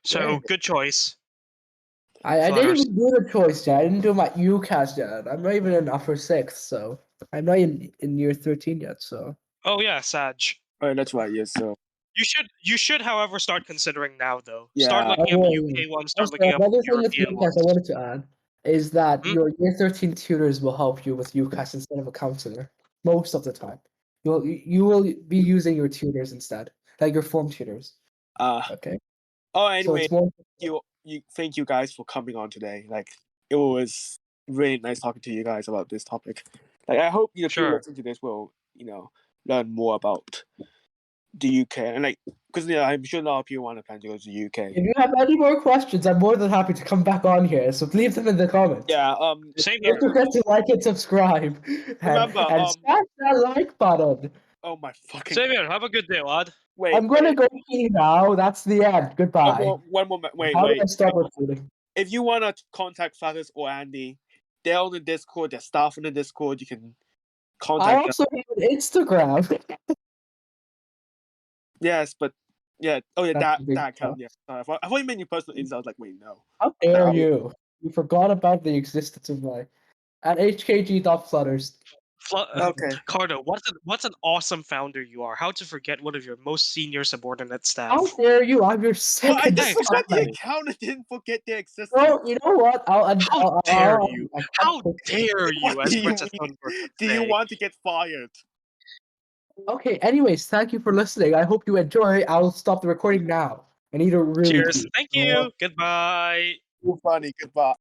So Great. good choice. I didn't Flutters. even do the choice yet. I didn't do my UCAS yet. I'm not even in upper sixth, so I'm not in year 13 yet. So Oh yeah, Sag. Oh, that's right. Yes. So You should, however, start considering now though. Start yeah. looking I up will. UK ones. Start Also, looking up another thing with European UCAS I ones. wanted to add is that Hmm? your year 13 tutors will help you with UCAS instead of a counselor most of the time. You will be using your tutors instead, like your form tutors. Okay. Oh, So anyway, it's more. thank you guys for coming on today. Like, it was really nice talking to you guys about this topic. Like, I hope people Sure. listening to this will learn more about the UK, and like, because I'm sure a lot of people want to plan to go to the UK. If you have any more questions, I'm more than happy to come back on here. So leave them in the comments. Yeah. Same Don't here. forget to like and subscribe. Remember, and smash that like button. Oh my fucking. Same here. Have a good day, lad. Wait. I'm gonna go pee now. That's the end. Goodbye. One more. Wait. How do I stop recording? If you want to contact Flutters or Andy, they're on the Discord. They're staff on the Discord. You can I contact also have an Instagram. them. Yes, but yeah. Oh yeah, That's a big that account. Yeah. Sorry, I thought you meant your personal Insta. I was like, wait, no. How dare No. you? You forgot about the existence of my at HKG.Flutters. Okay. Cardo, what's an awesome founder you are. How to forget one of your most senior subordinate staff. How dare you? I'm your Well, I second just said the son. account didn't forget their existence. Well, you know what? How dare you? How dare you, What as do you Princess mean? Thunberg would Do you say. want to get fired? Okay, anyways, thank you for listening. I hope you enjoy. I'll stop the recording now. I need to really Cheers. pee. Thank you. Goodbye. Too funny. Goodbye.